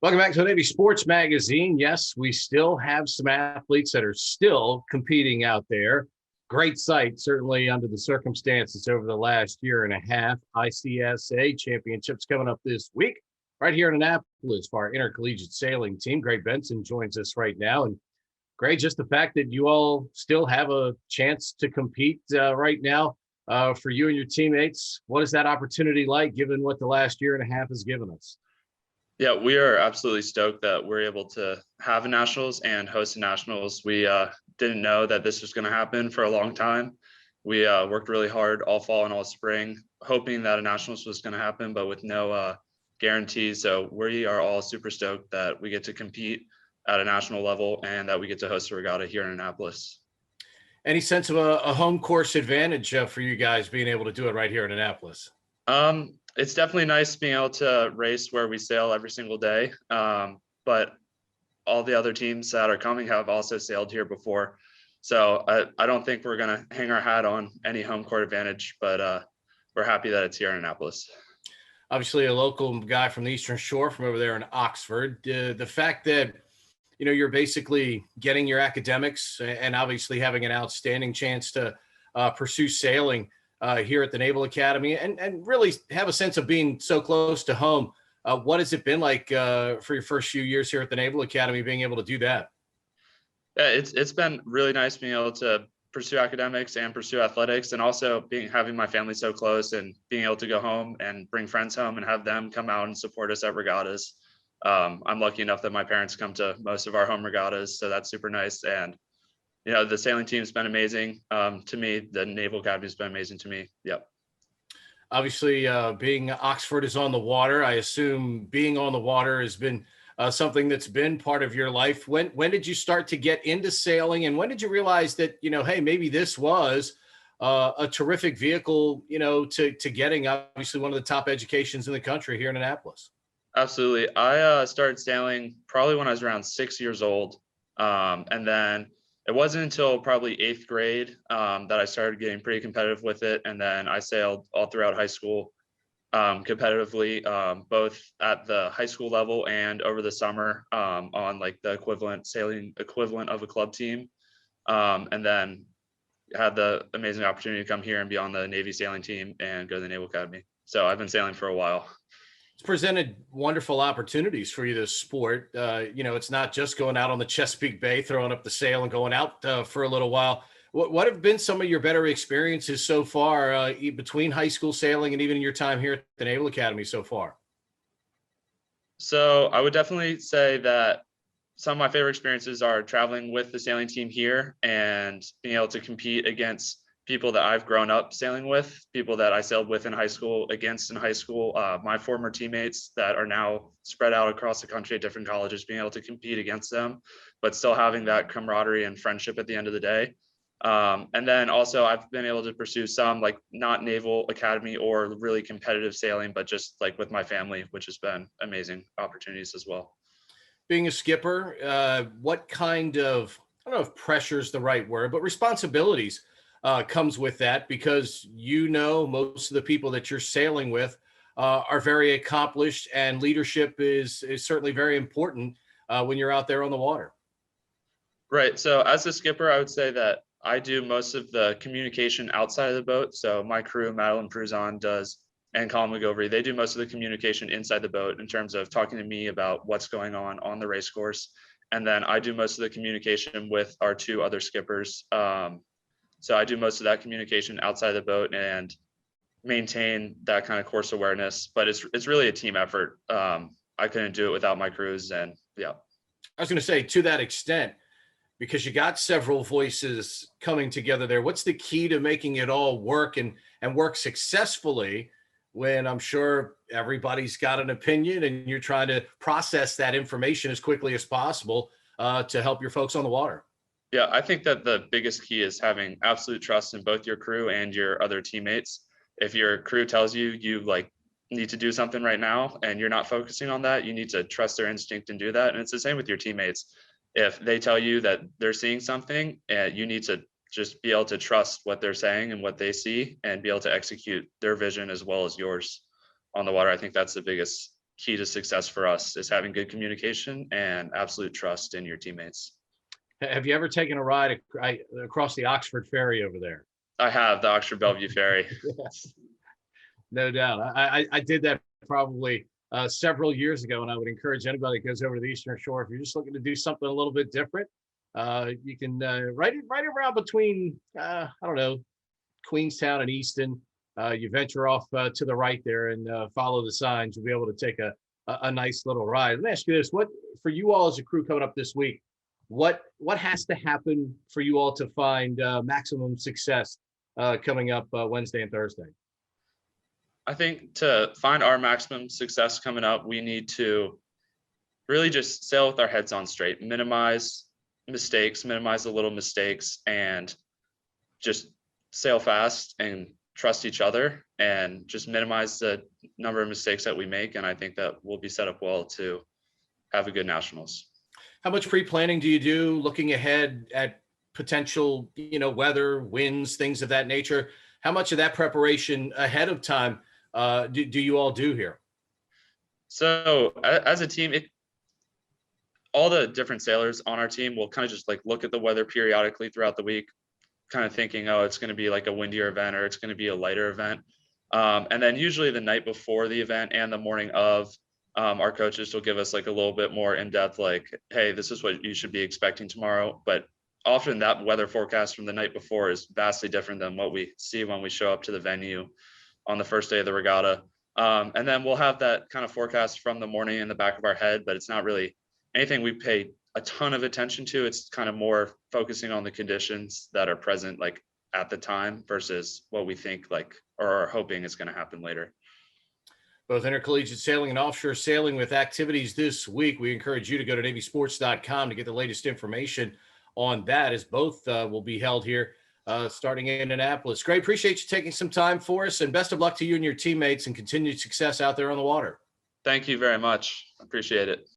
Welcome back to the Navy Sports Magazine. Yes, we still have some athletes that are still competing out there. Great sight, certainly under the circumstances over the last year and a half. ICSA championships coming up this week right here in Annapolis for our Intercollegiate Sailing team. Gray Benson joins us right now. And Gray, just the fact that you all still have a chance to compete right now for you and your teammates, what is that opportunity like given what the last year and a half has given us? Yeah, we are absolutely stoked that we're able to have a nationals and host a nationals. We didn't know that this was going to happen for a long time. We worked really hard all fall and all spring, hoping that a nationals was going to happen, but with no guarantees. So we are all super stoked that we get to compete at a national level and that we get to host a regatta here in Annapolis. Any sense of a home course advantage for you guys being able to do it right here in Annapolis? It's definitely nice being able to race where we sail every single day. But all the other teams that are coming have also sailed here before. So I don't think we're going to hang our hat on any home court advantage, but we're happy that it's here in Annapolis. Obviously a local guy from the Eastern Shore from over there in Oxford. The fact that, you know, you're basically getting your academics and obviously having an outstanding chance to pursue sailing here at the Naval Academy and really have a sense of being so close to home. What has it been like for your first few years here at the Naval Academy, being able to do that? Yeah, it's been really nice being able to pursue academics and pursue athletics, and also having my family so close and being able to go home and bring friends home and have them come out and support us at regattas. I'm lucky enough that my parents come to most of our home regattas, so that's super nice. And you know, the sailing team's been amazing to me. The Naval Academy's been amazing to me. Yep. Obviously, being Oxford is on the water, I assume being on the water has been something that's been part of your life. When did you start to get into sailing, and when did you realize that, you know, hey, maybe this was a terrific vehicle, you know, to getting obviously one of the top educations in the country here in Annapolis? Absolutely. I started sailing probably when I was around 6 years old, and then it wasn't until probably eighth grade that I started getting pretty competitive with it. And then I sailed all throughout high school competitively, both at the high school level and over the summer on like the sailing equivalent of a club team. And then had the amazing opportunity to come here and be on the Navy sailing team and go to the Naval Academy. So I've been sailing for a while. It's presented wonderful opportunities for you, this sport. You know, it's not just going out on the Chesapeake Bay, throwing up the sail and going out for a little while. What have been some of your better experiences so far between high school sailing and even in your time here at the Naval Academy so far? So I would definitely say that some of my favorite experiences are traveling with the sailing team here and being able to compete against people that I've grown up sailing with, people that I sailed with in high school, my former teammates that are now spread out across the country at different colleges, being able to compete against them, but still having that camaraderie and friendship at the end of the day. And then also I've been able to pursue some like not Naval Academy or really competitive sailing, but just like with my family, which has been amazing opportunities as well. Being a skipper, what kind of, I don't know if pressure is the right word, but responsibilities comes with that, because you know most of the people that you're sailing with are very accomplished, and leadership is certainly very important when you're out there on the water. Right. So as a skipper, I would say that I do most of the communication outside of the boat. So my crew, Madeline Pruzon does, and Colin McGovery, they do most of the communication inside the boat in terms of talking to me about what's going on the race course. And then I do most of the communication with our two other skippers. So I do most of that communication outside the boat and maintain that kind of course awareness. But it's really a team effort. I couldn't do it without my crews, and yeah. I was going to say, to that extent, because you got several voices coming together there, what's the key to making it all work and work successfully when I'm sure everybody's got an opinion and you're trying to process that information as quickly as possible to help your folks on the water? Yeah, I think that the biggest key is having absolute trust in both your crew and your other teammates. If your crew tells you like need to do something right now and you're not focusing on that, you need to trust their instinct and do that. And it's the same with your teammates. If they tell you that they're seeing something, you need to just be able to trust what they're saying and what they see and be able to execute their vision as well as yours on the water. I think that's the biggest key to success for us, is having good communication and absolute trust in your teammates. Have you ever taken a ride across the Oxford Ferry over there? I have, the Oxford Bellevue Ferry. Yes, no doubt. I did that probably several years ago, and I would encourage anybody that goes over to the Eastern Shore, if you're just looking to do something a little bit different, you can right around between I don't know, Queenstown and Easton. You venture off to the right there and follow the signs. You'll be able to take a nice little ride. Let me ask you this: what for you all as a crew coming up this week? What has to happen for you all to find maximum success coming up Wednesday and Thursday? I think to find our maximum success coming up, we need to really just sail with our heads on straight, minimize mistakes, minimize the little mistakes, and just sail fast and trust each other and just minimize the number of mistakes that we make. And I think that we'll be set up well to have a good nationals. How much pre-planning do you do looking ahead at potential, weather, winds, things of that nature? How much of that preparation ahead of time do you all do here? So as a team, all the different sailors on our team will kind of just like look at the weather periodically throughout the week, kind of thinking, oh, it's going to be like a windier event or it's going to be a lighter event. And then usually the night before the event and the morning of, our coaches will give us like a little bit more in-depth, like, hey, this is what you should be expecting tomorrow. But often that weather forecast from the night before is vastly different than what we see when we show up to the venue on the first day of the regatta. And then we'll have that kind of forecast from the morning in the back of our head, but it's not really anything we pay a ton of attention to. It's kind of more focusing on the conditions that are present like at the time versus what we think like or are hoping is going to happen later. Both intercollegiate sailing and offshore sailing with activities this week. We encourage you to go to navysports.com to get the latest information on that, as both will be held here starting in Annapolis. Gray, appreciate you taking some time for us, and best of luck to you and your teammates and continued success out there on the water. Thank you very much. Appreciate it.